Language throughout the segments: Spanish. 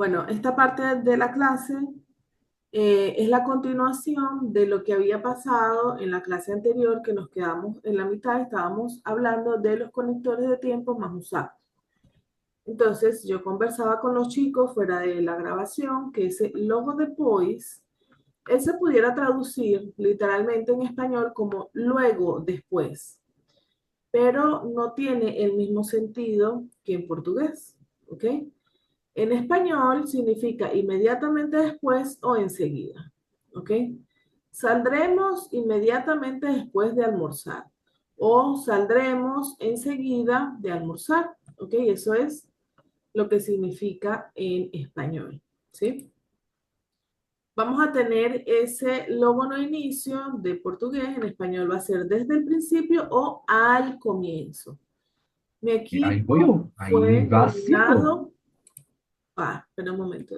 Bueno, esta parte de la clase es la continuación de lo que había pasado en la clase anterior, que nos quedamos en la mitad, estábamos hablando de los conectores de tiempo más usados. Entonces, yo conversaba con los chicos fuera de la grabación que ese logo de Poise, él se pudiera traducir literalmente en español como luego, después, pero no tiene el mismo sentido que en portugués, ¿ok? En español significa inmediatamente después o enseguida, ¿ok? Saldremos inmediatamente después de almorzar o saldremos enseguida de almorzar, ¿ok? Eso es lo que significa en español, ¿sí? Vamos a tener ese logo no inicio de portugués, en español va a ser desde el principio o al comienzo. Mi Ahí voy equipo yo, ahí fue va siendo. dominado. Espera un momento.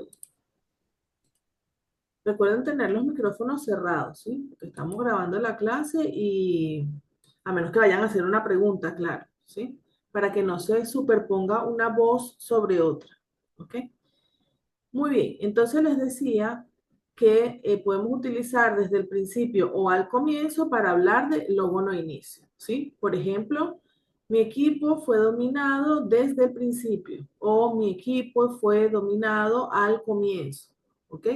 Recuerden tener los micrófonos cerrados, ¿sí? Porque estamos grabando la clase y a menos que vayan a hacer una pregunta, claro, ¿sí? Para que no se superponga una voz sobre otra, ¿ok? Muy bien, entonces les decía que podemos utilizar desde el principio o al comienzo para hablar de logo no inicio, ¿sí? Por ejemplo, mi equipo fue dominado desde el principio o mi equipo fue dominado al comienzo, ¿ok?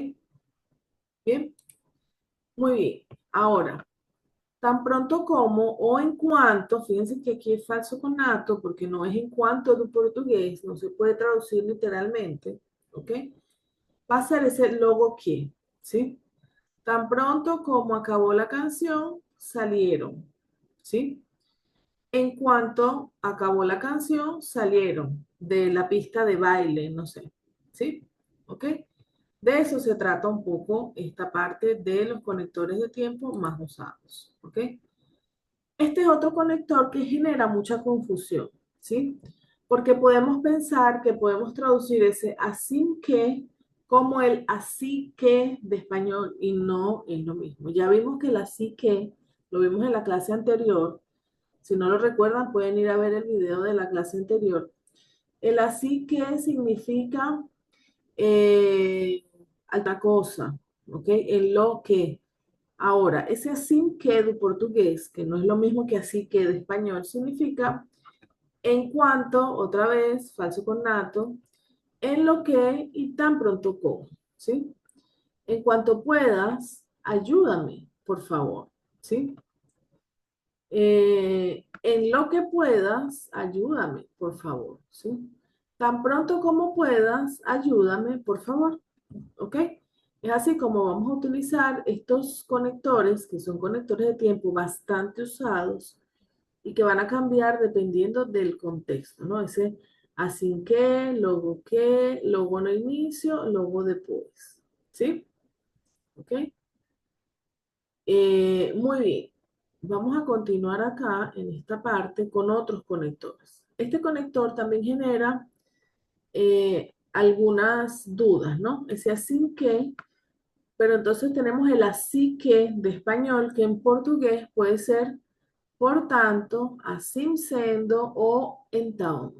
Bien, muy bien. Ahora, tan pronto como o en cuanto, fíjense que aquí es falso conato porque no es en cuanto de portugués, no se puede traducir literalmente, ¿ok? Va a ser ese logo que, ¿sí? Tan pronto como acabó la canción, salieron, ¿sí? En cuanto acabó la canción, salieron de la pista de baile, no sé, ¿sí? ¿Ok? De eso se trata un poco esta parte de los conectores de tiempo más usados, ¿ok? Este es otro conector que genera mucha confusión, ¿sí? Porque podemos pensar que podemos traducir ese así que como el así que de español y no es lo mismo. Ya vimos que el así que, lo vimos en la clase anterior, si no lo recuerdan pueden ir a ver el video de la clase anterior. El así que significa eh, alta cosa, ¿ok? En lo que. Ahora, ese así que de portugués, que no es lo mismo que así que de español, significa en cuanto, otra vez, falso con nato, en lo que y tan pronto como, ¿sí? En cuanto puedas, ayúdame, por favor, ¿sí? En lo que puedas, ayúdame, por favor, ¿sí? Tan pronto como puedas, ayúdame, por favor. ¿Ok? Es así como vamos a utilizar estos conectores, que son conectores de tiempo bastante usados y que van a cambiar dependiendo del contexto, ¿no? Ese así que, logo no inicio, logo después. ¿Sí? ¿Ok? Muy bien. Vamos a continuar acá en esta parte con otros conectores. Este conector también genera algunas dudas, ¿no? Ese así que. Pero entonces tenemos el así que de español, que en portugués puede ser por tanto, assim sendo o então.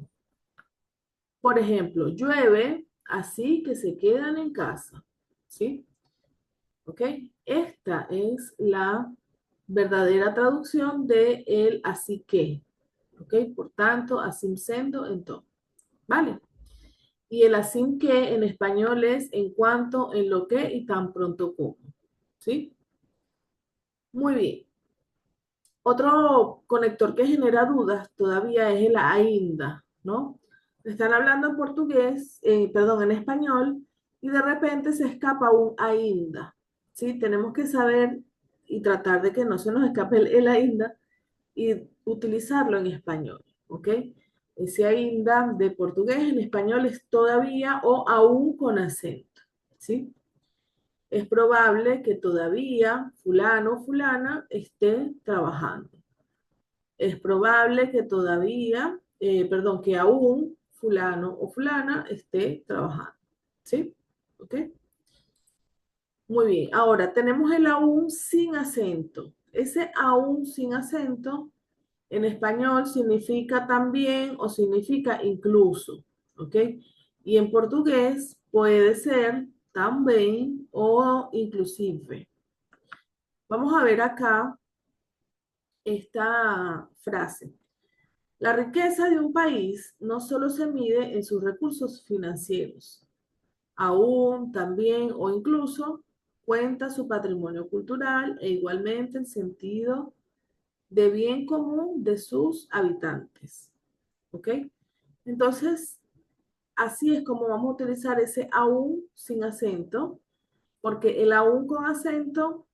Por ejemplo, llueve, así que se quedan en casa. ¿Sí? ¿Ok? Esta es la verdadera traducción de el así que. ¿Ok? Por tanto, assim sendo, então. ¿Vale? Y el así que en español es en cuanto, en lo que y tan pronto como. ¿Sí? Muy bien. Otro conector que genera dudas todavía es el ainda, ¿no? Están hablando en portugués, perdón, en español, y de repente se escapa un ainda, ¿sí? Tenemos que saber y tratar de que no se nos escape el ainda y utilizarlo en español, ¿ok? Ese ainda de portugués en español es todavía o aún con acento, ¿sí? Es probable que todavía fulano o fulana esté trabajando. Es probable que todavía, perdón, que aún fulano o fulana esté trabajando. ¿Sí? ¿Ok? Muy bien. Ahora tenemos el aún sin acento. Ese aún sin acento en español significa también o significa incluso. ¿Ok? Y en portugués puede ser también o inclusive. Vamos a ver acá esta frase. La riqueza de un país no solo se mide en sus recursos financieros, aún, también o incluso cuenta su patrimonio cultural e igualmente el sentido de bien común de sus habitantes. ¿Ok? Entonces, así es como vamos a utilizar ese aún sin acento, porque el aún con acento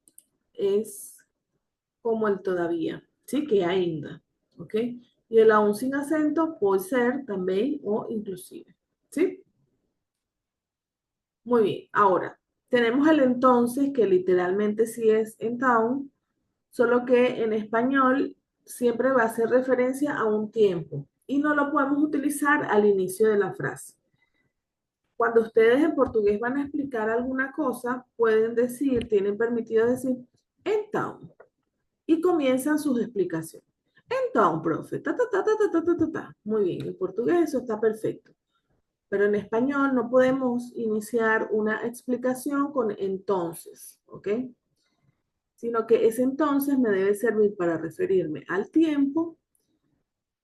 es como el todavía, ¿sí? Que ainda, ¿ok? Y el aún sin acento puede ser también o inclusive, ¿sí? Muy bien, ahora tenemos el entonces, que literalmente sí es então, solo que en español siempre va a hacer referencia a un tiempo y no lo podemos utilizar al inicio de la frase. Cuando ustedes en portugués van a explicar alguna cosa, pueden decir, tienen permitido decir, então, y comienzan sus explicaciones. Então, profe, ta, ta, ta, ta, ta, ta, ta, ta, ta. Muy bien, en portugués eso está perfecto. Pero en español no podemos iniciar una explicación con entonces, ¿ok? Sino que ese entonces me debe servir para referirme al tiempo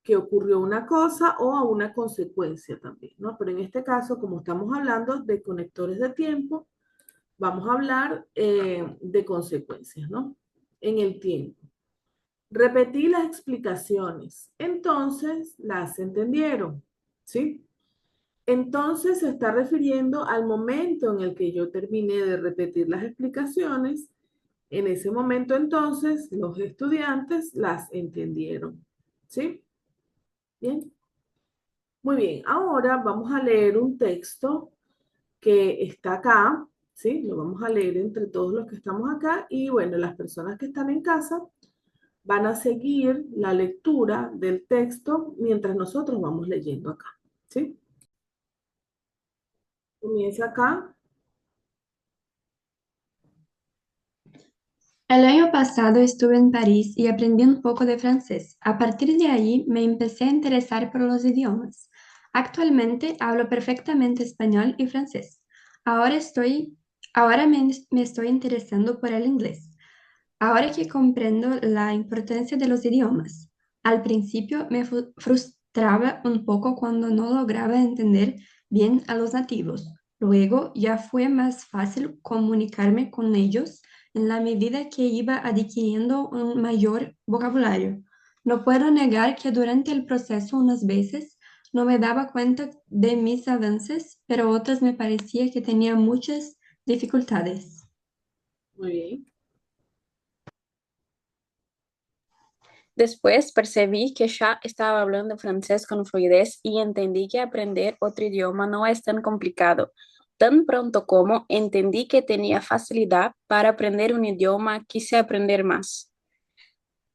que ocurrió una cosa o a una consecuencia también, ¿no? Pero en este caso, como estamos hablando de conectores de tiempo, vamos a hablar de consecuencias, ¿no? En el tiempo. Repetí las explicaciones, entonces las entendieron, ¿sí? Entonces se está refiriendo al momento en el que yo terminé de repetir las explicaciones. En ese momento entonces los estudiantes las entendieron, ¿sí? Bien. Muy bien, ahora vamos a leer un texto que está acá, ¿sí? Lo vamos a leer entre todos los que estamos acá y bueno, las personas que están en casa van a seguir la lectura del texto mientras nosotros vamos leyendo acá, ¿sí? Comienza acá. El año pasado estuve en París y aprendí un poco de francés. A partir de ahí me empecé a interesar por los idiomas. Actualmente hablo perfectamente español y francés. Ahora me estoy interesando por el inglés. Ahora que comprendo la importancia de los idiomas. Al principio me frustraba un poco cuando no lograba entender bien a los nativos. Luego ya fue más fácil comunicarme con ellos en la medida que iba adquiriendo un mayor vocabulario. No puedo negar que durante el proceso unas veces no me daba cuenta de mis avances, pero otras me parecía que tenía muchas dificultades. Muy bien. Después percibí que ya estaba hablando francés con fluidez y entendí que aprender otro idioma no es tan complicado. Tan pronto como entendí que tenía facilidad para aprender un idioma, quise aprender más.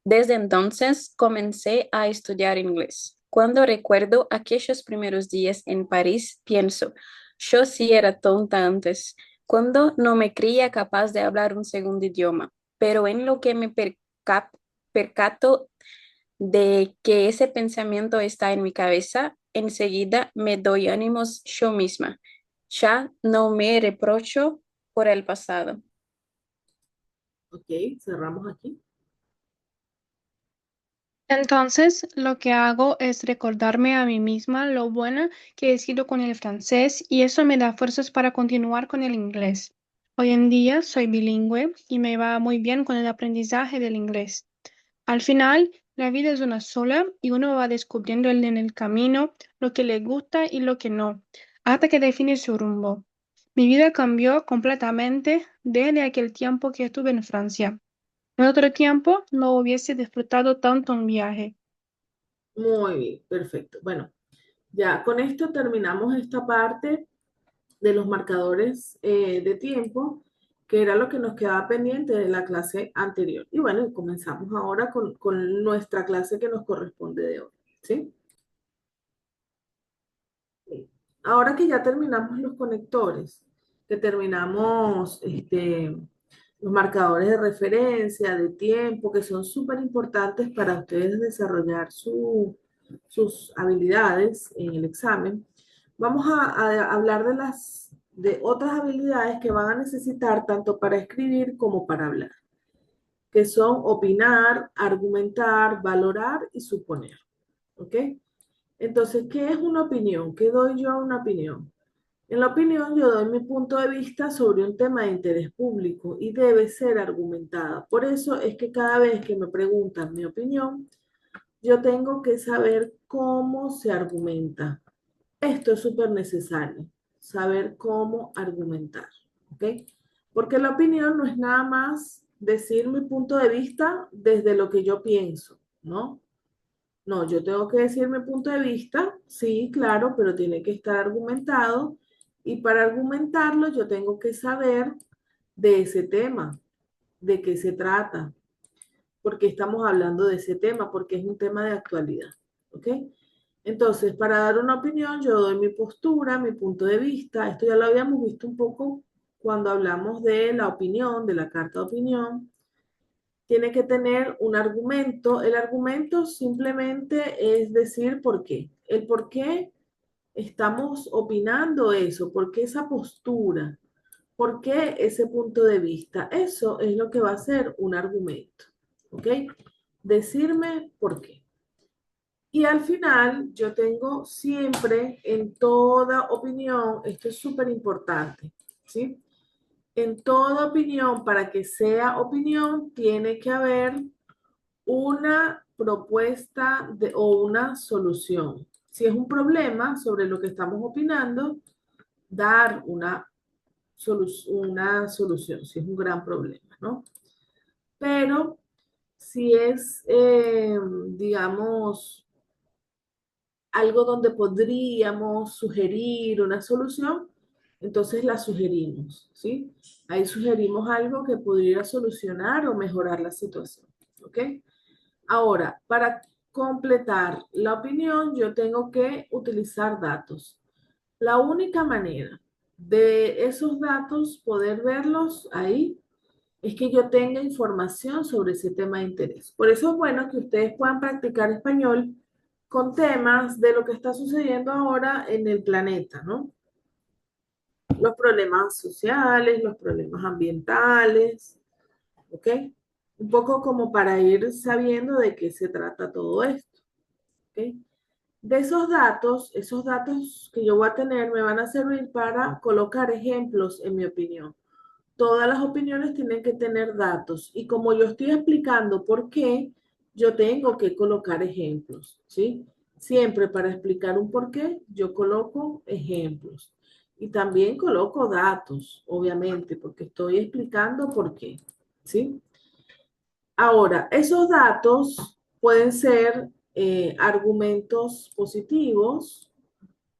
Desde entonces comencé a estudiar inglés. Cuando recuerdo aquellos primeros días en París, pienso, yo sí era tonta antes, cuando no me creía capaz de hablar un segundo idioma, pero en lo que me percato de que ese pensamiento está en mi cabeza, enseguida me doy ánimos yo misma. Ya no me reprocho por el pasado. Ok, cerramos aquí. Entonces, lo que hago es recordarme a mí misma lo buena que he sido con el francés y eso me da fuerzas para continuar con el inglés. Hoy en día soy bilingüe y me va muy bien con el aprendizaje del inglés. Al final, la vida es una sola y uno va descubriendo en el camino lo que le gusta y lo que no, hasta que define su rumbo. Mi vida cambió completamente desde aquel tiempo que estuve en Francia. En otro tiempo no hubiese disfrutado tanto un viaje. Muy bien, perfecto. Bueno, ya con esto terminamos esta parte de los marcadores de tiempo, que era lo que nos quedaba pendiente de la clase anterior. Y bueno, comenzamos ahora con nuestra clase que nos corresponde de hoy, ¿sí? Bien. Ahora que ya terminamos los conectores, que terminamos los marcadores de referencia, de tiempo, que son súper importantes para ustedes desarrollar sus habilidades en el examen, Vamos a hablar de otras habilidades que van a necesitar tanto para escribir como para hablar, que son opinar, argumentar, valorar y suponer. ¿Ok? Entonces, ¿qué es una opinión? ¿Qué doy yo a una opinión? En la opinión yo doy mi punto de vista sobre un tema de interés público y debe ser argumentada. Por eso es que cada vez que me preguntan mi opinión, yo tengo que saber cómo se argumenta. Esto es súper necesario, saber cómo argumentar, ¿ok? Porque la opinión no es nada más decir mi punto de vista desde lo que yo pienso, ¿no? No, yo tengo que decir mi punto de vista, sí, claro, pero tiene que estar argumentado y para argumentarlo yo tengo que saber de ese tema, de qué se trata, porque estamos hablando de ese tema, porque es un tema de actualidad, ¿ok? Entonces, para dar una opinión, yo doy mi postura, mi punto de vista. Esto ya lo habíamos visto un poco cuando hablamos de la opinión, de la carta de opinión. Tiene que tener un argumento. El argumento simplemente es decir por qué. El por qué estamos opinando eso, por qué esa postura, por qué ese punto de vista. Eso es lo que va a ser un argumento. ¿Ok? Decirme por qué. Y al final yo tengo siempre en toda opinión, esto es súper importante, ¿sí? En toda opinión, para que sea opinión, tiene que haber una propuesta o una solución. Si es un problema sobre lo que estamos opinando, dar una solución, si es un gran problema, ¿no? Pero si es, digamos, algo donde podríamos sugerir una solución, entonces la sugerimos, ¿sí? Ahí sugerimos algo que pudiera solucionar o mejorar la situación, ¿ok? Ahora, para completar la opinión, yo tengo que utilizar datos. La única manera de esos datos poder verlos ahí es que yo tenga información sobre ese tema de interés. Por eso es bueno que ustedes puedan practicar español con temas de lo que está sucediendo ahora en el planeta, ¿no? Los problemas sociales, los problemas ambientales, ¿ok? Un poco como para ir sabiendo de qué se trata todo esto, ¿ok? De esos datos que yo voy a tener me van a servir para colocar ejemplos en mi opinión. Todas las opiniones tienen que tener datos y como yo estoy explicando por qué, yo tengo que colocar ejemplos, ¿sí? Siempre para explicar un por qué, yo coloco ejemplos y también coloco datos, obviamente, porque estoy explicando por qué, ¿sí? Ahora, esos datos pueden ser argumentos positivos,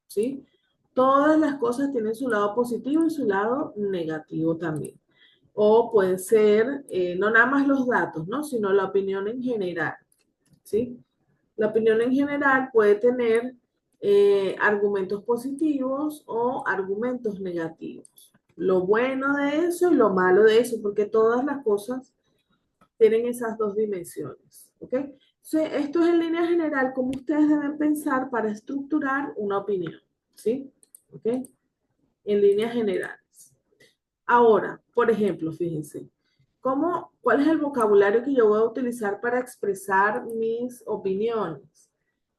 ¿sí? Todas las cosas tienen su lado positivo y su lado negativo también. O pueden ser, no nada más los datos, ¿no? Sino la opinión en general, ¿sí? La opinión en general puede tener argumentos positivos o argumentos negativos. Lo bueno de eso y lo malo de eso, porque todas las cosas tienen esas dos dimensiones, ¿ok? Entonces, esto es en línea general cómo ustedes deben pensar para estructurar una opinión, ¿sí? ¿Ok? En líneas generales. Ahora, por ejemplo, fíjense, ¿cuál es el vocabulario que yo voy a utilizar para expresar mis opiniones?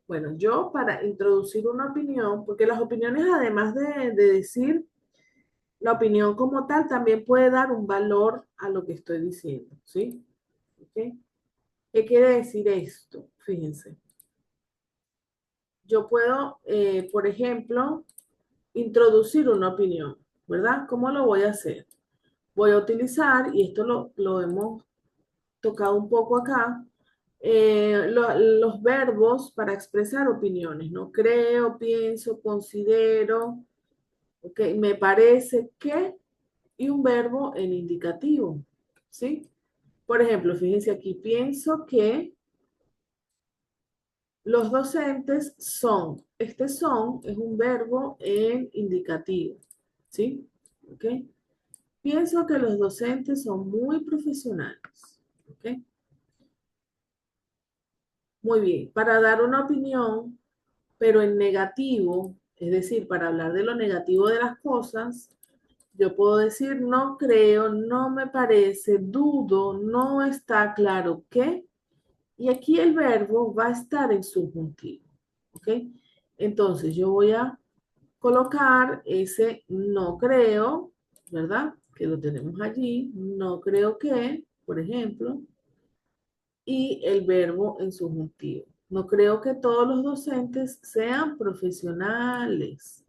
Bueno, yo para introducir una opinión, porque las opiniones además de decir la opinión como tal, también puede dar un valor a lo que estoy diciendo, ¿sí? ¿Ok? ¿Qué quiere decir esto? Fíjense. Yo puedo, por ejemplo, introducir una opinión, ¿verdad? ¿Cómo lo voy a hacer? Voy a utilizar, y esto lo hemos tocado un poco acá, los verbos para expresar opiniones, ¿no? Creo, pienso, considero, ok, me parece que, y un verbo en indicativo, ¿sí? Por ejemplo, fíjense aquí, pienso que los docentes son. Este son es un verbo en indicativo, ¿sí? ¿Ok? Pienso que los docentes son muy profesionales, ¿ok? Muy bien. Para dar una opinión, pero en negativo, Es decir, para hablar de lo negativo de las cosas, yo puedo decir no creo, no me parece, dudo, no está claro qué. Y aquí el verbo va a estar en subjuntivo. ¿Ok? Entonces yo voy a colocar ese no creo, ¿verdad? Que lo tenemos allí. No creo que, por ejemplo, y el verbo en subjuntivo. No creo que todos los docentes sean profesionales.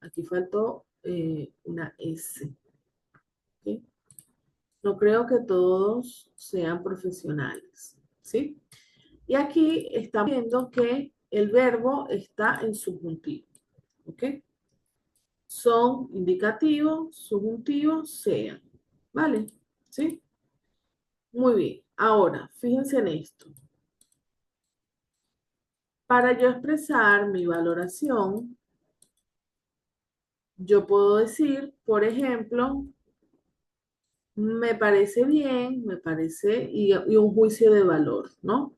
Aquí faltó una S. ¿Ok? No creo que todos sean profesionales. ¿Sí? Y aquí estamos viendo que el verbo está en subjuntivo. ¿Ok? Son indicativos, subjuntivos, sean. ¿Vale? ¿Sí? Muy bien. Ahora, fíjense en esto. Para yo expresar mi valoración, yo puedo decir, por ejemplo, me parece bien, me parece, y un juicio de valor, ¿no?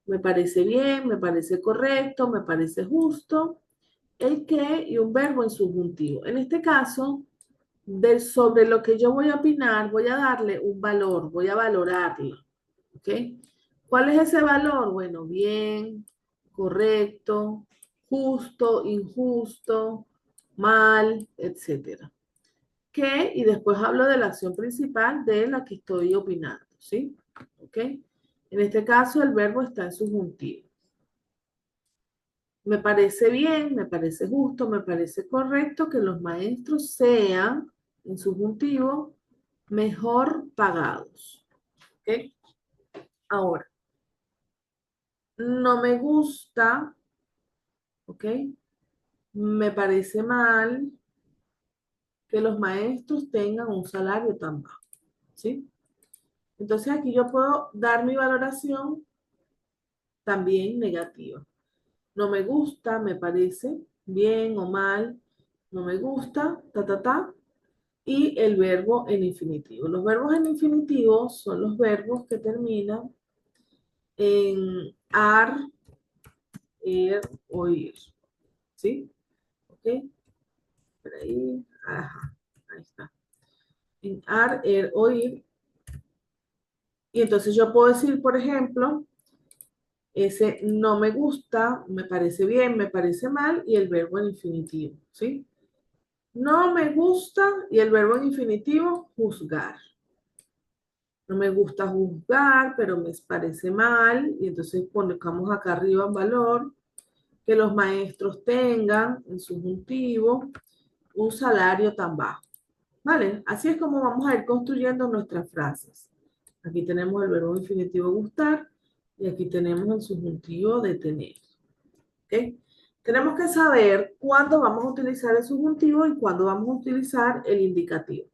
Me parece bien, me parece correcto, me parece justo, el que y un verbo en subjuntivo. En este caso, sobre lo que yo voy a opinar, voy a darle un valor, voy a valorarlo, ¿ok? ¿Cuál es ese valor? Bueno, bien, correcto, justo, injusto, mal, etcétera. ¿Qué? Y después hablo de la acción principal de la que estoy opinando, ¿sí? ¿Ok? En este caso, el verbo está en subjuntivo. Me parece bien, me parece justo, me parece correcto que los maestros sean, en subjuntivo, mejor pagados. ¿Ok? Ahora, no me gusta, ¿ok? Me parece mal que los maestros tengan un salario tan bajo, ¿sí? Entonces aquí yo puedo dar mi valoración también negativa. No me gusta, me parece bien o mal, no me gusta, y el verbo en infinitivo. Los verbos en infinitivo son los verbos que terminan en ar, er o ir. ¿Sí? ¿Ok? Por ahí, ajá, ahí está. En ar, er o ir. Y entonces yo puedo decir, por ejemplo, ese no me gusta, me parece bien, me parece mal, y el verbo en infinitivo, ¿sí? No me gusta, y el verbo en infinitivo, juzgar. No me gusta juzgar, pero me parece mal, y entonces colocamos acá arriba en valor que los maestros tengan en subjuntivo un salario tan bajo. ¿Vale? Así es como vamos a ir construyendo nuestras frases. Aquí tenemos el verbo infinitivo gustar y aquí tenemos el subjuntivo de tener. ¿Ok? Tenemos que saber cuándo vamos a utilizar el subjuntivo y cuándo vamos a utilizar el indicativo.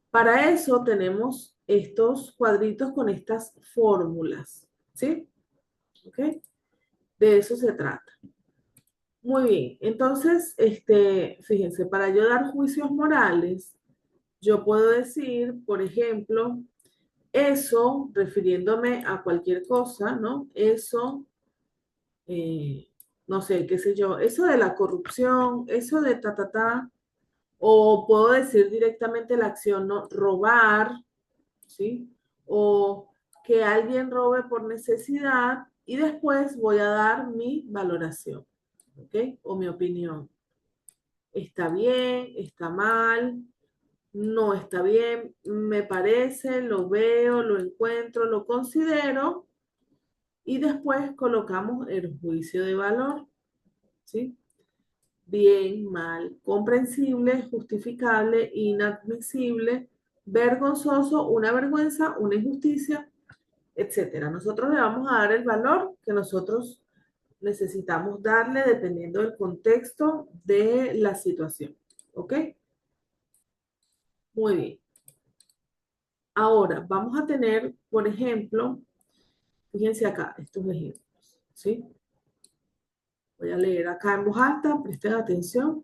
Para eso tenemos estos cuadritos con estas fórmulas. ¿Sí? ¿Ok? De eso se trata. Muy bien. Entonces, fíjense, para yo dar juicios morales, yo puedo decir, por ejemplo, eso, refiriéndome a cualquier cosa, ¿no? Eso, no sé, qué sé yo, eso de la corrupción, eso de o puedo decir directamente la acción, ¿no? Robar, ¿sí? O que alguien robe por necesidad y después voy a dar mi valoración, ¿ok? O mi opinión. Está bien, está mal, no está bien, me parece, lo veo, lo encuentro, lo considero y después colocamos el juicio de valor, ¿sí? Bien, mal, comprensible, justificable, inadmisible, vergonzoso, una vergüenza, una injusticia, etcétera. Nosotros le vamos a dar el valor que nosotros necesitamos darle dependiendo del contexto de la situación, ¿ok? Muy bien. Ahora, vamos a tener, por ejemplo, fíjense acá, estos ejemplos, ¿sí? Voy a leer acá en voz alta, presten atención.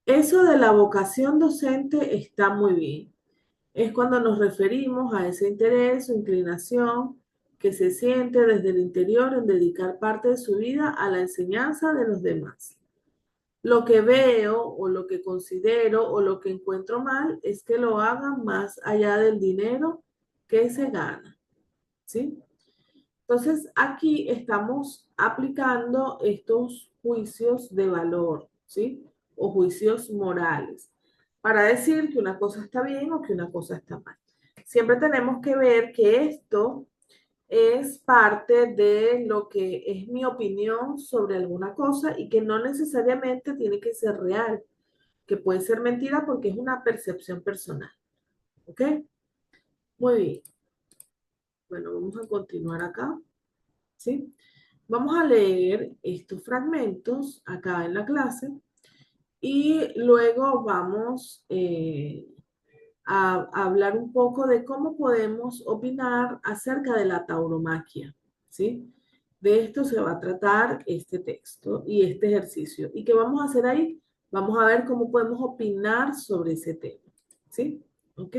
Eso de la vocación docente está muy bien. Es cuando nos referimos a ese interés o inclinación que se siente desde el interior en dedicar parte de su vida a la enseñanza de los demás. Lo que veo o lo que considero o lo que encuentro mal es que lo hagan más allá del dinero que se gana, ¿sí? Entonces, aquí estamos aplicando estos juicios de valor, ¿sí? O juicios morales, para decir que una cosa está bien o que una cosa está mal. Siempre tenemos que ver que esto es parte de lo que es mi opinión sobre alguna cosa y que no necesariamente tiene que ser real, que puede ser mentira porque es una percepción personal. ¿Ok? Muy bien. Bueno, vamos a continuar acá. ¿Sí? Vamos a leer estos fragmentos acá en la clase y luego vamos a hablar un poco de cómo podemos opinar acerca de la tauromaquia, ¿sí? De esto se va a tratar este texto y este ejercicio. ¿Y qué vamos a hacer ahí? Vamos a ver cómo podemos opinar sobre ese tema, ¿sí? ¿Ok?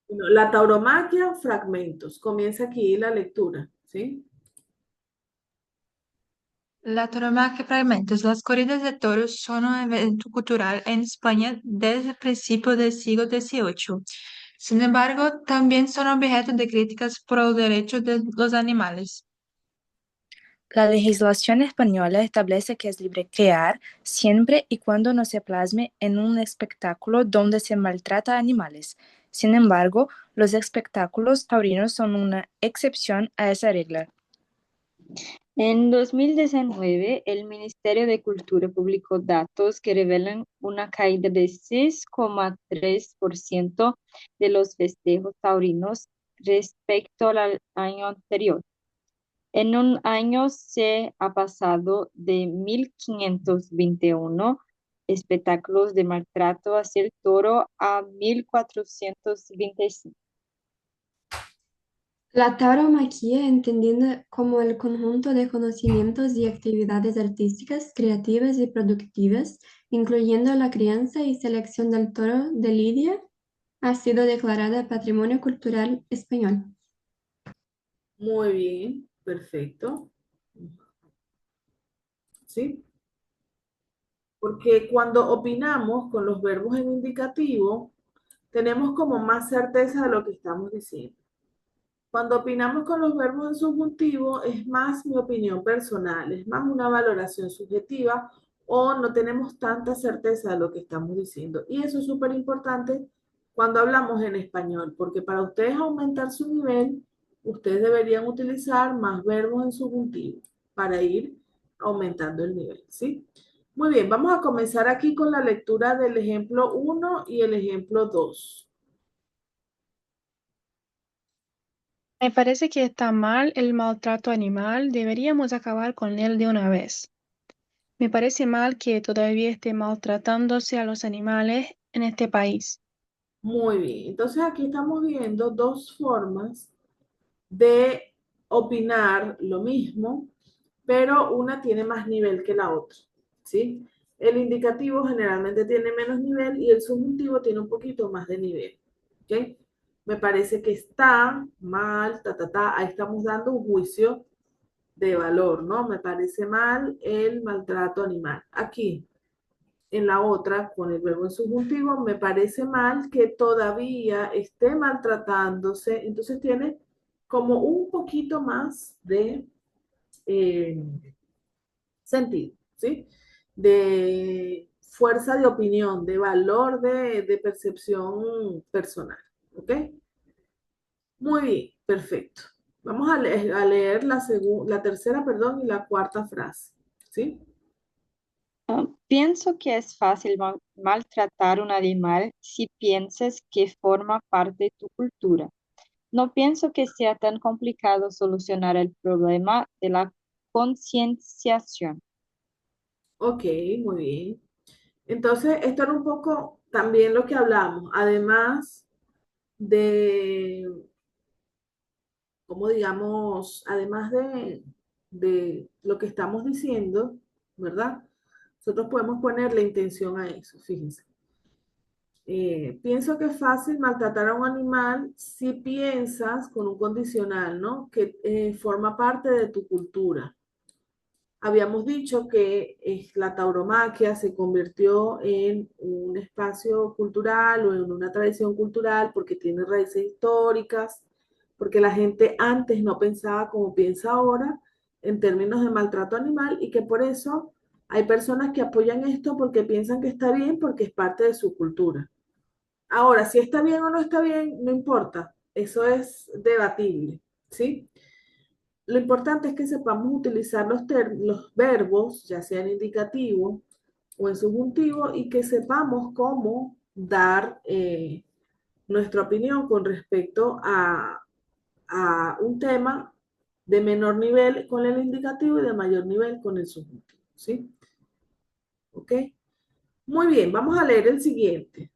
Bueno, la tauromaquia, fragmentos. Comienza aquí la lectura, ¿sí? La tauromaquia fragmentos. Las corridas de toros son un evento cultural en España desde el principio del siglo XVIII. Sin embargo, también son objeto de críticas por los derechos de los animales. La legislación española establece que es libre crear siempre y cuando no se plasme en un espectáculo donde se maltrata a animales. Sin embargo, los espectáculos taurinos son una excepción a esa regla. En 2019, el Ministerio de Cultura publicó datos que revelan una caída de 6,3% de los festejos taurinos respecto al año anterior. En un año se ha pasado de 1.521 espectáculos de maltrato hacia el toro a 1.425. La tauromaquia, entendida como el conjunto de conocimientos y actividades artísticas, creativas y productivas, incluyendo la crianza y selección del toro de lidia, ha sido declarada Patrimonio Cultural Español. Muy bien, perfecto. ¿Sí? Porque cuando opinamos con los verbos en indicativo, tenemos como más certeza de lo que estamos diciendo. Cuando opinamos con los verbos en subjuntivo, es más mi opinión personal, es más una valoración subjetiva o no tenemos tanta certeza de lo que estamos diciendo. Y eso es súper importante cuando hablamos en español, porque para ustedes aumentar su nivel, ustedes deberían utilizar más verbos en subjuntivo para ir aumentando el nivel, ¿sí? Muy bien, vamos a comenzar aquí con la lectura del ejemplo 1 y el ejemplo 2. Me parece que está mal el maltrato animal, deberíamos acabar con él de una vez. Me parece mal que todavía esté maltratándose a los animales en este país. Muy bien, entonces aquí estamos viendo dos formas de opinar lo mismo, pero una tiene más nivel que la otra, ¿sí? El indicativo generalmente tiene menos nivel y el subjuntivo tiene un poquito más de nivel, ¿ok? Me parece que está mal, ahí estamos dando un juicio de valor, ¿no? Me parece mal el maltrato animal. Aquí, en la otra, con el verbo en subjuntivo, me parece mal que todavía esté maltratándose, entonces tiene como un poquito más de eh, sentido, ¿sí? De fuerza de opinión, de valor de percepción personal, ¿ok? Muy bien, perfecto. Vamos a leer la tercera, perdón, y la cuarta frase, ¿sí? Pienso que es fácil maltratar un animal si piensas que forma parte de tu cultura. No pienso que sea tan complicado solucionar el problema de la concienciación. Ok, muy bien. Entonces, esto era un poco también lo que hablamos, además de, como digamos, además de lo que estamos diciendo, ¿verdad? Nosotros podemos ponerle intención a eso, fíjense. Pienso que es fácil maltratar a un animal si piensas con un condicional, ¿no? Que forma parte de tu cultura. Habíamos dicho que la tauromaquia se convirtió en un espacio cultural o en una tradición cultural porque tiene raíces históricas, porque la gente antes no pensaba como piensa ahora en términos de maltrato animal y que por eso hay personas que apoyan esto porque piensan que está bien porque es parte de su cultura. Ahora, si está bien o no está bien, no importa, eso es debatible, ¿sí? Lo importante es que sepamos utilizar los verbos, ya sea en indicativo o en subjuntivo, y que sepamos cómo dar nuestra opinión con respecto a un tema de menor nivel con el indicativo y de mayor nivel con el subjuntivo, ¿sí? ¿Ok? Muy bien, vamos a leer el siguiente.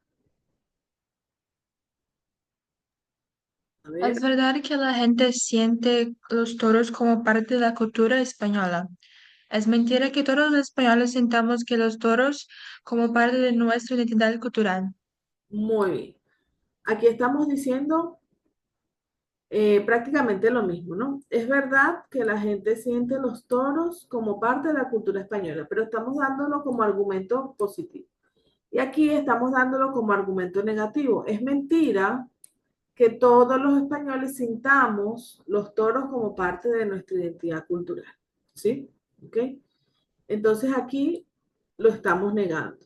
A ver, Es verdad que la gente siente los toros como parte de la cultura española. Es mentira que todos los españoles sintamos que los toros como parte de nuestra identidad cultural. muy bien. Aquí estamos diciendo prácticamente lo mismo, ¿no? Es verdad que la gente siente los toros como parte de la cultura española, pero estamos dándolo como argumento positivo. Y aquí estamos dándolo como argumento negativo. Es mentira que todos los españoles sintamos los toros como parte de nuestra identidad cultural, ¿sí? ¿Ok? Entonces aquí lo estamos negando.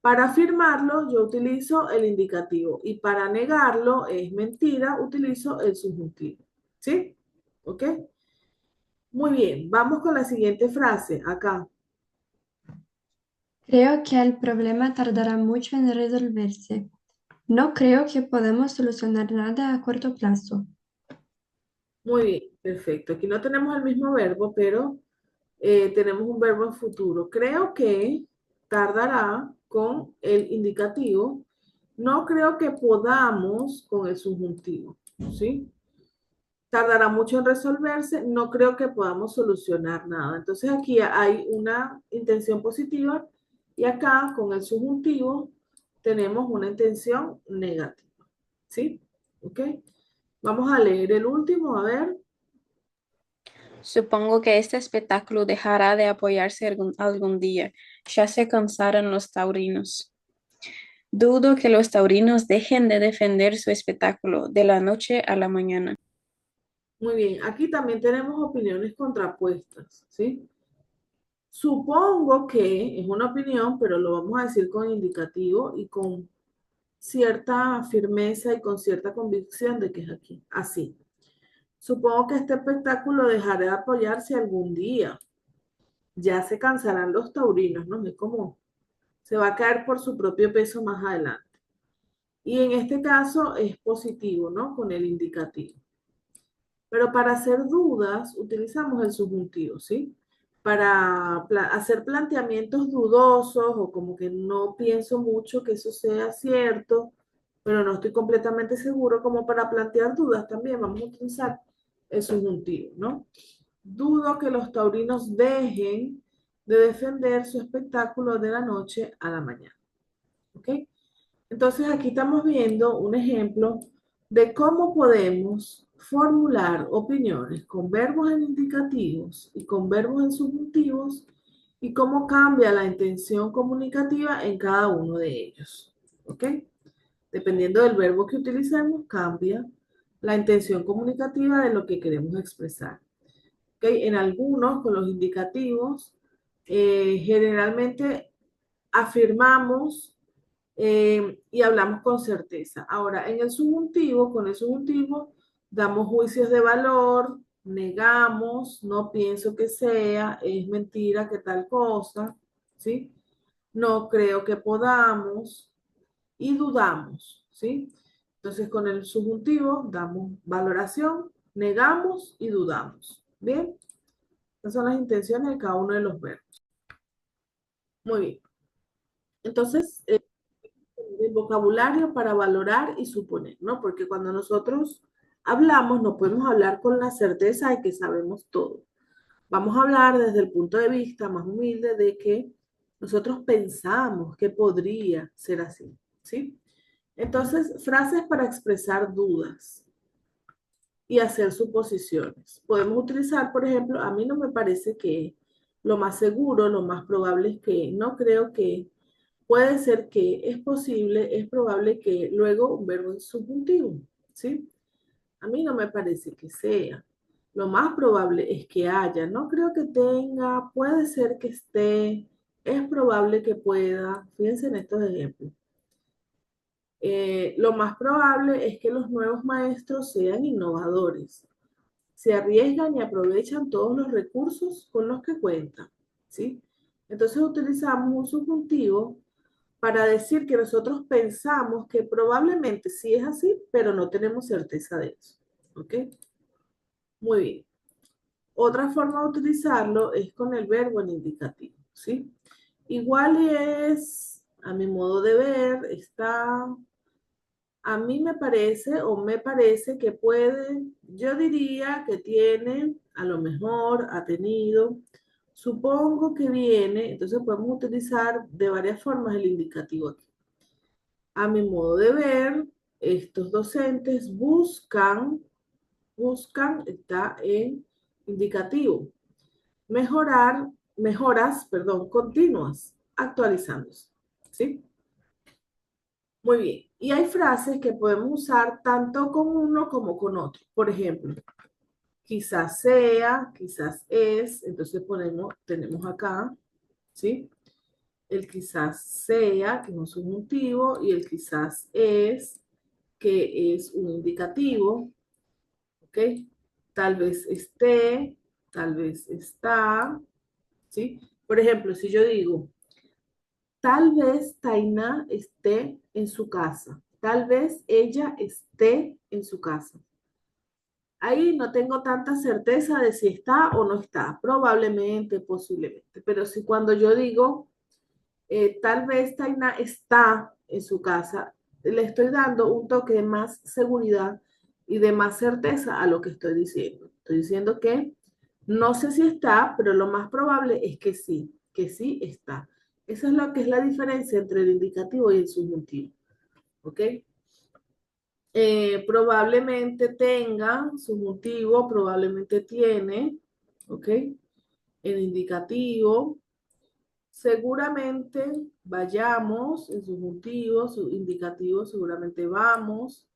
Para afirmarlo, yo utilizo el indicativo y para negarlo, es mentira, utilizo el subjuntivo. ¿Sí? ¿Ok? Muy bien, vamos con la siguiente frase acá. Creo que el problema tardará mucho en resolverse. No creo que podamos solucionar nada a corto plazo. Muy bien, perfecto. Aquí no tenemos el mismo verbo, pero tenemos un verbo en futuro. Creo que tardará con el indicativo. No creo que podamos con el subjuntivo. ¿Sí? Tardará mucho en resolverse, no creo que podamos solucionar nada. Entonces aquí hay una intención positiva y acá con el subjuntivo tenemos una intención negativa. ¿Sí? ¿Ok? Vamos a leer el último, a ver. Supongo que este espectáculo dejará de apoyarse algún día. Ya se cansaron los taurinos. Dudo que los taurinos dejen de defender su espectáculo de la noche a la mañana. Muy bien, aquí también tenemos opiniones contrapuestas, ¿sí? Supongo que es una opinión, pero lo vamos a decir con indicativo y con cierta firmeza y con cierta convicción de que es aquí, así. Supongo que este espectáculo dejará de apoyarse algún día. Ya se cansarán los taurinos, ¿no? Es como se va a caer por su propio peso más adelante. Y en este caso es positivo, ¿no? Con el indicativo. Pero para hacer dudas utilizamos el subjuntivo, ¿sí? Para hacer planteamientos dudosos o como que no pienso mucho que eso sea cierto, pero no estoy completamente seguro, como para plantear dudas también vamos a utilizar el subjuntivo, ¿no? Dudo que los taurinos dejen de defender su espectáculo de la noche a la mañana, ¿ok? Entonces aquí estamos viendo un ejemplo de cómo podemos formular opiniones con verbos en indicativos y con verbos en subjuntivos y cómo cambia la intención comunicativa en cada uno de ellos. ¿Ok? Dependiendo del verbo que utilicemos, cambia la intención comunicativa de lo que queremos expresar. ¿Ok? En algunos, con los indicativos, generalmente afirmamos y hablamos con certeza. Ahora, en el subjuntivo, con el subjuntivo, damos juicios de valor, negamos, no pienso que sea, es mentira que tal cosa, ¿sí? No creo que podamos y dudamos, ¿sí? Entonces, con el subjuntivo damos valoración, negamos y dudamos. ¿Bien? Esas son las intenciones de cada uno de los verbos. Muy bien. Entonces, el vocabulario para valorar y suponer, ¿no? Porque cuando nosotros hablamos, no podemos hablar con la certeza de que sabemos todo. Vamos a hablar desde el punto de vista más humilde de que nosotros pensamos que podría ser así, ¿sí? Entonces, frases para expresar dudas y hacer suposiciones. Podemos utilizar, por ejemplo, a mí no me parece que lo más seguro, lo más probable es que, no creo que, puede ser que, es posible, es probable que, luego un verbo en subjuntivo, ¿sí? A mí no me parece que sea. Lo más probable es que haya, no creo que tenga, puede ser que esté, es probable que pueda. Fíjense en estos ejemplos. Lo más probable es que los nuevos maestros sean innovadores. Se arriesgan y aprovechan todos los recursos con los que cuentan, ¿sí? Entonces utilizamos un subjuntivo para decir que nosotros pensamos que probablemente sí es así, pero no tenemos certeza de eso, ¿ok? Muy bien. Otra forma de utilizarlo es con el verbo en indicativo, ¿sí? Igual es, a mi modo de ver, está, a mí me parece que puede, yo diría que tiene, a lo mejor ha tenido, supongo que viene, entonces podemos utilizar de varias formas el indicativo aquí. A mi modo de ver, estos docentes buscan, está en indicativo. Mejoras, continuas, actualizándose, ¿sí? Muy bien. Y hay frases que podemos usar tanto con uno como con otro. Por ejemplo, quizás sea, quizás es, entonces tenemos acá, ¿sí? El quizás sea, que es un subjuntivo, y el quizás es, que es un indicativo, ¿ok? Tal vez esté, tal vez está, ¿sí? Por ejemplo, si yo digo, tal vez Tainá esté en su casa, tal vez ella esté en su casa. Ahí no tengo tanta certeza de si está o no está, probablemente, posiblemente, pero si cuando yo digo, tal vez Tainá está en su casa, le estoy dando un toque de más seguridad y de más certeza a lo que estoy diciendo. Estoy diciendo que no sé si está, pero lo más probable es que sí está. Esa es lo que es la diferencia entre el indicativo y el subjuntivo. ¿Ok? Probablemente tenga, subjuntivo, probablemente tiene, ¿ok? El indicativo, seguramente vayamos, en subjuntivo, su indicativo, seguramente vamos,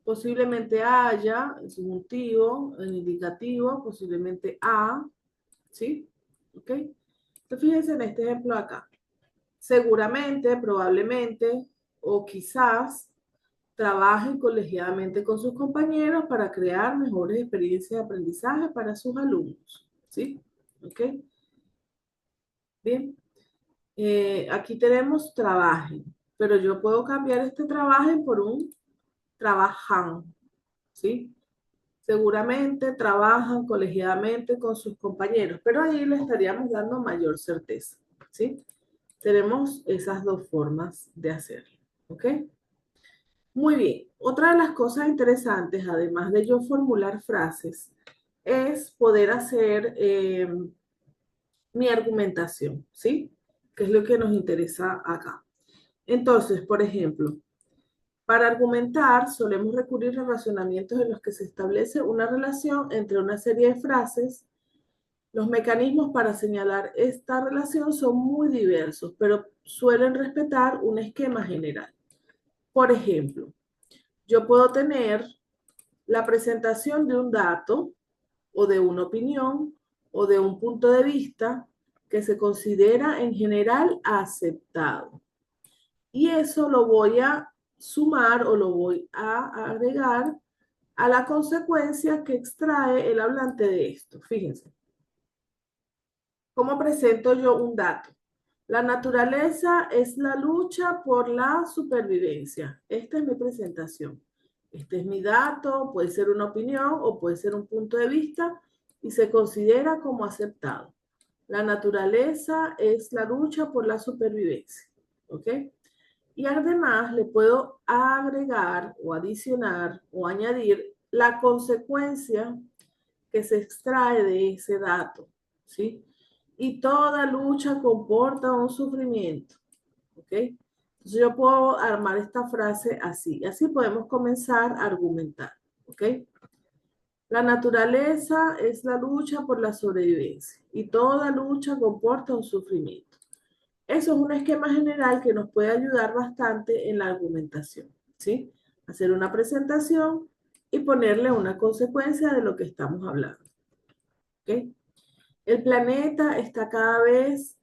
posiblemente haya, en subjuntivo, en indicativo, posiblemente a, ¿sí? ¿Ok? Entonces fíjense en este ejemplo acá. Seguramente, probablemente o quizás trabajen colegiadamente con sus compañeros para crear mejores experiencias de aprendizaje para sus alumnos. ¿Sí? ¿Ok? Bien. Aquí tenemos trabajen, pero yo puedo cambiar este trabajen por un trabajan. ¿Sí? Seguramente trabajan colegiadamente con sus compañeros, pero ahí le estaríamos dando mayor certeza. ¿Sí? Tenemos esas dos formas de hacerlo. ¿Ok? Muy bien. Otra de las cosas interesantes, además de yo formular frases, es poder hacer mi argumentación, ¿sí? Que es lo que nos interesa acá. Entonces, por ejemplo, para argumentar solemos recurrir a razonamientos en los que se establece una relación entre una serie de frases. Los mecanismos para señalar esta relación son muy diversos, pero suelen respetar un esquema general. Por ejemplo, yo puedo tener la presentación de un dato o de una opinión o de un punto de vista que se considera en general aceptado. Y eso lo voy a sumar o lo voy a agregar a la consecuencia que extrae el hablante de esto. Fíjense. ¿Cómo presento yo un dato? La naturaleza es la lucha por la supervivencia. Esta es mi presentación. Este es mi dato, puede ser una opinión o puede ser un punto de vista y se considera como aceptado. La naturaleza es la lucha por la supervivencia. ¿Ok? Y además le puedo agregar o adicionar o añadir la consecuencia que se extrae de ese dato. ¿Sí? Y toda lucha comporta un sufrimiento. ¿Ok? Entonces yo puedo armar esta frase así. Así podemos comenzar a argumentar. ¿Ok? La naturaleza es la lucha por la sobrevivencia y toda lucha comporta un sufrimiento. Eso es un esquema general que nos puede ayudar bastante en la argumentación, ¿sí? Hacer una presentación y ponerle una consecuencia de lo que estamos hablando, ¿ok? El planeta está cada vez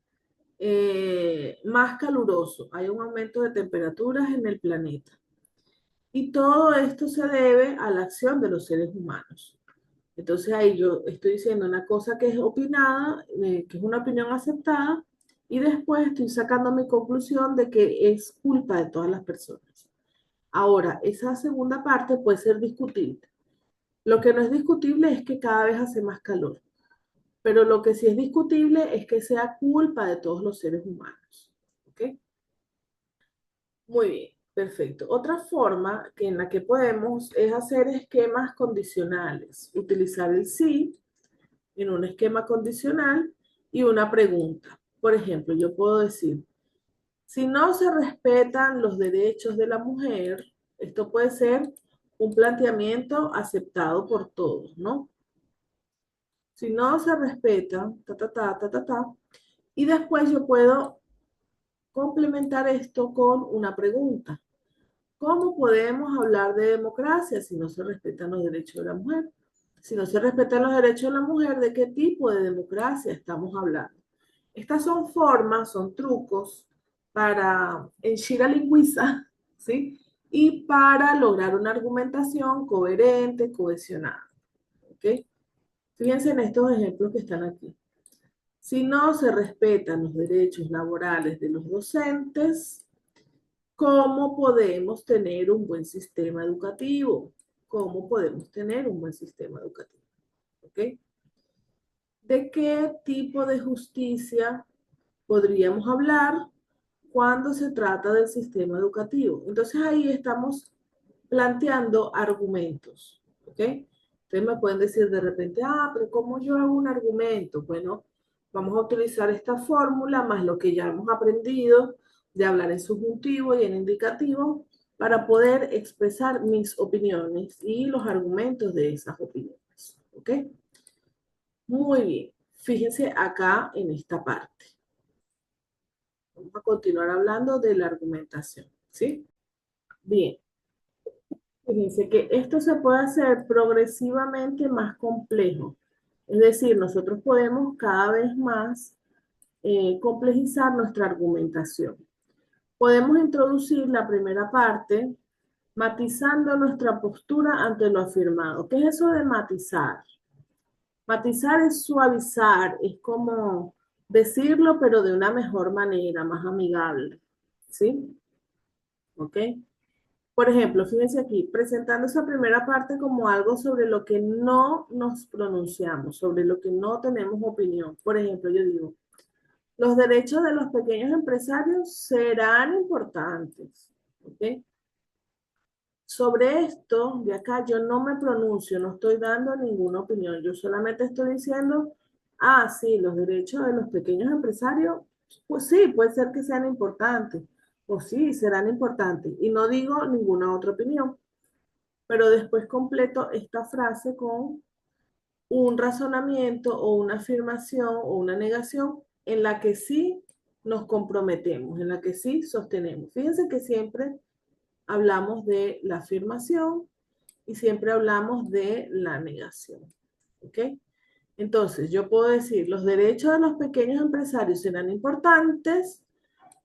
más caluroso. Hay un aumento de temperaturas en el planeta. Y todo esto se debe a la acción de los seres humanos. Entonces ahí yo estoy diciendo una cosa que es opinada, que es una opinión aceptada, y después estoy sacando mi conclusión de que es culpa de todas las personas. Ahora, esa segunda parte puede ser discutible. Lo que no es discutible es que cada vez hace más calor, pero lo que sí es discutible es que sea culpa de todos los seres humanos. ¿Ok? Muy bien, perfecto. Otra forma en la que podemos es hacer esquemas condicionales, utilizar el sí en un esquema condicional y una pregunta. Por ejemplo, yo puedo decir, si no se respetan los derechos de la mujer, esto puede ser un planteamiento aceptado por todos, ¿no? Si no se respeta, y después yo puedo complementar esto con una pregunta. ¿Cómo podemos hablar de democracia si no se respetan los derechos de la mujer? Si no se respetan los derechos de la mujer, ¿de qué tipo de democracia estamos hablando? Estas son formas, son trucos para enchir a lingüiza, ¿sí? Y para lograr una argumentación coherente, cohesionada, ¿ok? Fíjense en estos ejemplos que están aquí. Si no se respetan los derechos laborales de los docentes, ¿cómo podemos tener un buen sistema educativo? ¿Cómo podemos tener un buen sistema educativo? ¿Ok? ¿De qué tipo de justicia podríamos hablar cuando se trata del sistema educativo? Entonces ahí estamos planteando argumentos. ¿Ok? Ustedes me pueden decir de repente, pero ¿cómo yo hago un argumento? Bueno, vamos a utilizar esta fórmula más lo que ya hemos aprendido de hablar en subjuntivo y en indicativo para poder expresar mis opiniones y los argumentos de esas opiniones. ¿Ok? Muy bien. Fíjense acá en esta parte. Vamos a continuar hablando de la argumentación. ¿Sí? Bien. Fíjense que esto se puede hacer progresivamente más complejo. Es decir, nosotros podemos cada vez más complejizar nuestra argumentación. Podemos introducir la primera parte matizando nuestra postura ante lo afirmado. ¿Qué es eso de matizar? Matizar es suavizar, es como decirlo, pero de una mejor manera, más amigable. ¿Sí? ¿Ok? Por ejemplo, fíjense aquí, presentando esa primera parte como algo sobre lo que no nos pronunciamos, sobre lo que no tenemos opinión. Por ejemplo, yo digo, los derechos de los pequeños empresarios serán importantes. ¿Ok? Sobre esto, de acá, yo no me pronuncio, no estoy dando ninguna opinión. Yo solamente estoy diciendo, sí, los derechos de los pequeños empresarios, pues sí, puede ser que sean importantes, o sí, serán importantes. Y no digo ninguna otra opinión, pero después completo esta frase con un razonamiento o una afirmación o una negación en la que sí nos comprometemos, en la que sí sostenemos. Fíjense que siempre hablamos de la afirmación y siempre hablamos de la negación. ¿Ok? Entonces, yo puedo decir, los derechos de los pequeños empresarios serán importantes,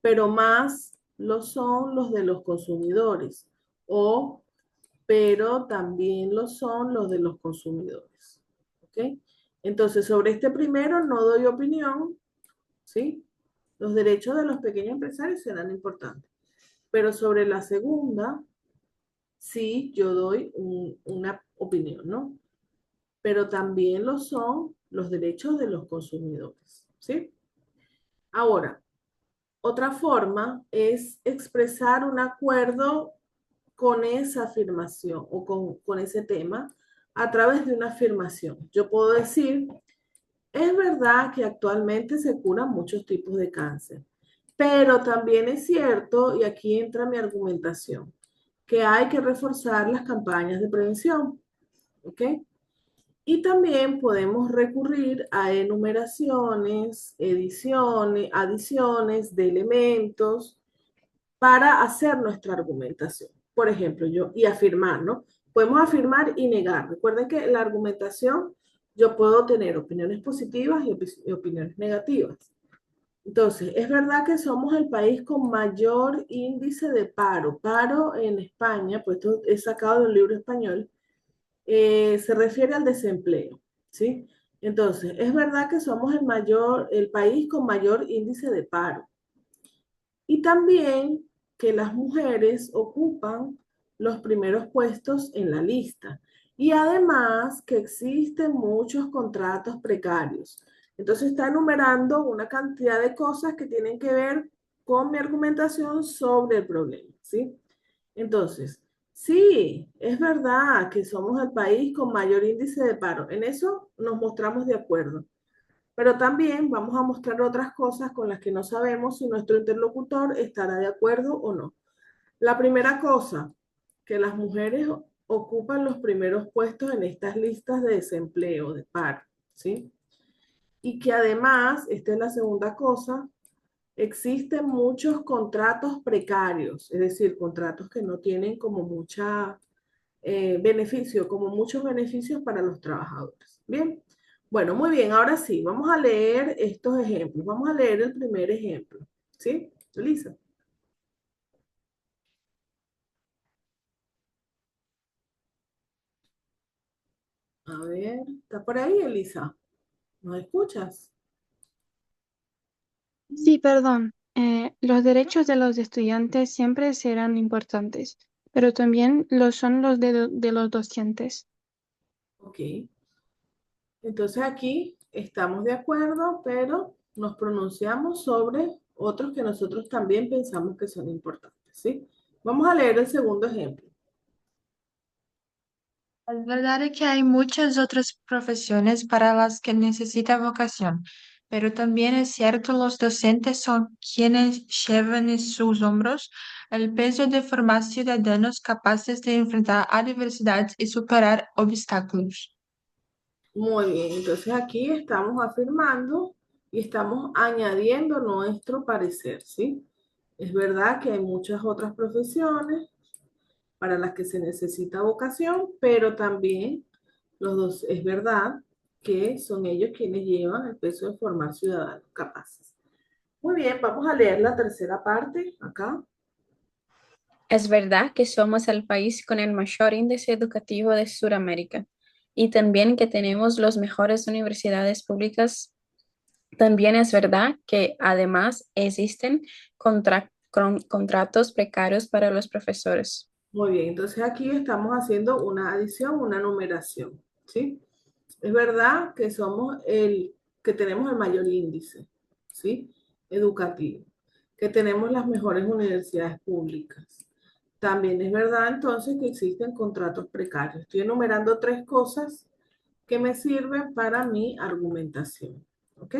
pero más lo son los de los consumidores. O, pero también lo son los de los consumidores. ¿Ok? Entonces, sobre este primero no doy opinión, ¿sí? Los derechos de los pequeños empresarios serán importantes. Pero sobre la segunda, sí, yo doy una opinión, ¿no? Pero también lo son los derechos de los consumidores, ¿sí? Ahora, otra forma es expresar un acuerdo con esa afirmación o con ese tema a través de una afirmación. Yo puedo decir, es verdad que actualmente se curan muchos tipos de cáncer, pero también es cierto, y aquí entra mi argumentación, que hay que reforzar las campañas de prevención, ¿ok? Y también podemos recurrir a enumeraciones, ediciones, adiciones de elementos para hacer nuestra argumentación. Por ejemplo, y afirmar, ¿no? Podemos afirmar y negar. Recuerden que en la argumentación yo puedo tener opiniones positivas y opiniones negativas. Entonces, es verdad que somos el país con mayor índice de paro. Paro en España, pues esto es sacado de un libro español, se refiere al desempleo, ¿sí? Entonces, es verdad que somos el país con mayor índice de paro. Y también que las mujeres ocupan los primeros puestos en la lista. Y además que existen muchos contratos precarios. Entonces está enumerando una cantidad de cosas que tienen que ver con mi argumentación sobre el problema, ¿sí? Entonces, sí, es verdad que somos el país con mayor índice de paro. En eso nos mostramos de acuerdo. Pero también vamos a mostrar otras cosas con las que no sabemos si nuestro interlocutor estará de acuerdo o no. La primera cosa, que las mujeres ocupan los primeros puestos en estas listas de desempleo, de paro, ¿sí? Y que además, esta es la segunda cosa, existen muchos contratos precarios, es decir, contratos que no tienen como mucha beneficio, como muchos beneficios para los trabajadores. Bien, bueno, muy bien, ahora sí, vamos a leer estos ejemplos. Vamos a leer el primer ejemplo. ¿Sí? Elisa. A ver, ¿está por ahí, Elisa? ¿Nos escuchas? Sí, perdón. Los derechos de los estudiantes siempre serán importantes, pero también lo son los de los docentes. Ok. Entonces aquí estamos de acuerdo, pero nos pronunciamos sobre otros que nosotros también pensamos que son importantes, ¿sí? Vamos a leer el segundo ejemplo. Es verdad que hay muchas otras profesiones para las que necesita vocación, pero también es cierto los docentes son quienes llevan en sus hombros el peso de formar ciudadanos capaces de enfrentar adversidades y superar obstáculos. Muy bien, entonces aquí estamos afirmando y estamos añadiendo nuestro parecer, ¿sí? Es verdad que hay muchas otras profesiones para las que se necesita vocación, pero también los dos, es verdad que son ellos quienes llevan el peso de formar ciudadanos capaces. Muy bien, vamos a leer la tercera parte acá. Es verdad que somos el país con el mayor índice educativo de Sudamérica y también que tenemos las mejores universidades públicas. También es verdad que además existen contratos precarios para los profesores. Muy bien, entonces aquí estamos haciendo una adición, una numeración, ¿sí? Es verdad que que tenemos el mayor índice, ¿sí? Educativo, que tenemos las mejores universidades públicas. También es verdad entonces que existen contratos precarios. Estoy enumerando tres cosas que me sirven para mi argumentación, ¿ok?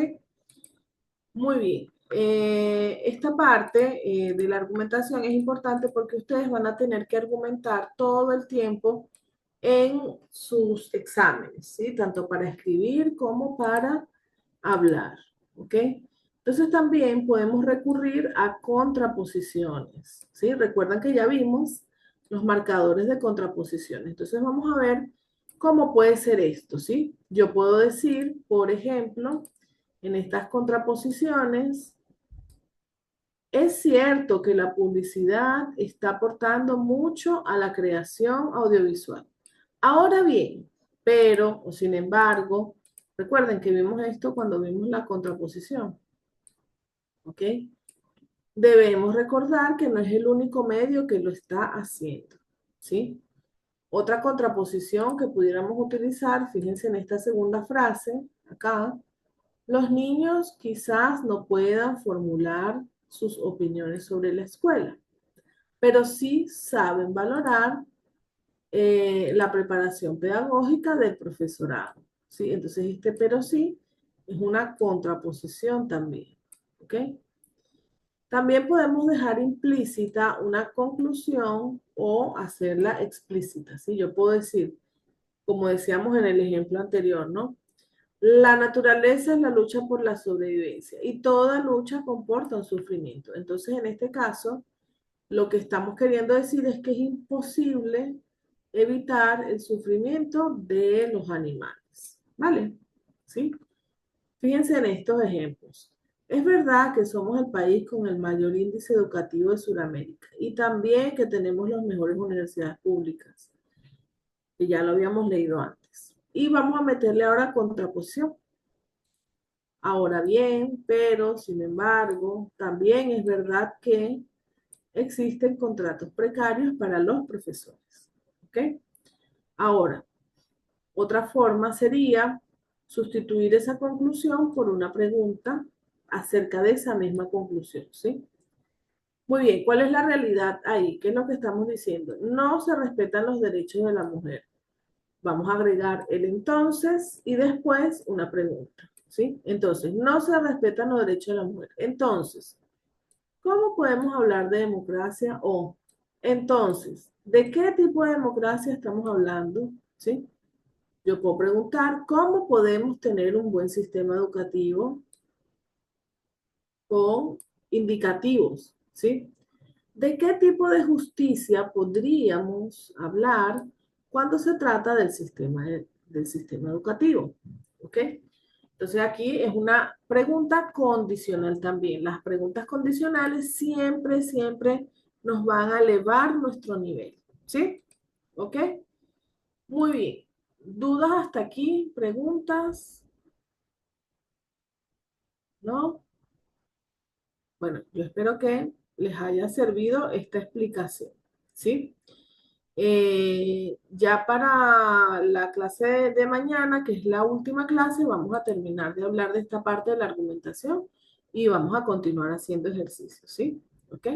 Muy bien. Esta parte de la argumentación es importante porque ustedes van a tener que argumentar todo el tiempo en sus exámenes, ¿sí? Tanto para escribir como para hablar, ¿ok? Entonces también podemos recurrir a contraposiciones, ¿sí? Recuerdan que ya vimos los marcadores de contraposiciones. Entonces vamos a ver cómo puede ser esto, ¿sí? Yo puedo decir, por ejemplo, en estas contraposiciones, es cierto que la publicidad está aportando mucho a la creación audiovisual. Ahora bien, pero, o sin embargo, recuerden que vimos esto cuando vimos la contraposición, ¿ok? Debemos recordar que no es el único medio que lo está haciendo, ¿sí? Otra contraposición que pudiéramos utilizar, fíjense en esta segunda frase, acá, los niños quizás no puedan formular sus opiniones sobre la escuela, pero sí saben valorar la preparación pedagógica del profesorado, ¿sí? Entonces, este pero sí es una contraposición también, ¿ok? También podemos dejar implícita una conclusión o hacerla explícita, ¿sí? Yo puedo decir, como decíamos en el ejemplo anterior, ¿no? La naturaleza es la lucha por la sobrevivencia y toda lucha comporta un sufrimiento. Entonces, en este caso, lo que estamos queriendo decir es que es imposible evitar el sufrimiento de los animales, ¿vale? ¿Sí? Fíjense en estos ejemplos. Es verdad que somos el país con el mayor índice educativo de Sudamérica y también que tenemos las mejores universidades públicas, que ya lo habíamos leído antes. Y vamos a meterle ahora contraposición. Ahora bien, pero sin embargo, también es verdad que existen contratos precarios para los profesores. ¿Ok? Ahora, otra forma sería sustituir esa conclusión por una pregunta acerca de esa misma conclusión, ¿sí? Muy bien, ¿cuál es la realidad ahí? ¿Qué es lo que estamos diciendo? No se respetan los derechos de la mujer. Vamos a agregar el entonces y después una pregunta, ¿sí? Entonces, no se respetan los derechos de la mujer. Entonces, ¿cómo podemos hablar de democracia? O, entonces, ¿de qué tipo de democracia estamos hablando? ¿Sí? Yo puedo preguntar, ¿cómo podemos tener un buen sistema educativo con indicativos? ¿Sí? ¿De qué tipo de justicia podríamos hablar cuando se trata del sistema educativo? ¿Ok? Entonces aquí es una pregunta condicional también. Las preguntas condicionales siempre, siempre nos van a elevar nuestro nivel. ¿Sí? ¿Ok? Muy bien. ¿Dudas hasta aquí? ¿Preguntas? ¿No? Bueno, yo espero que les haya servido esta explicación. ¿Sí? Ya para la clase de mañana, que es la última clase, vamos a terminar de hablar de esta parte de la argumentación y vamos a continuar haciendo ejercicios, ¿sí? ¿Ok?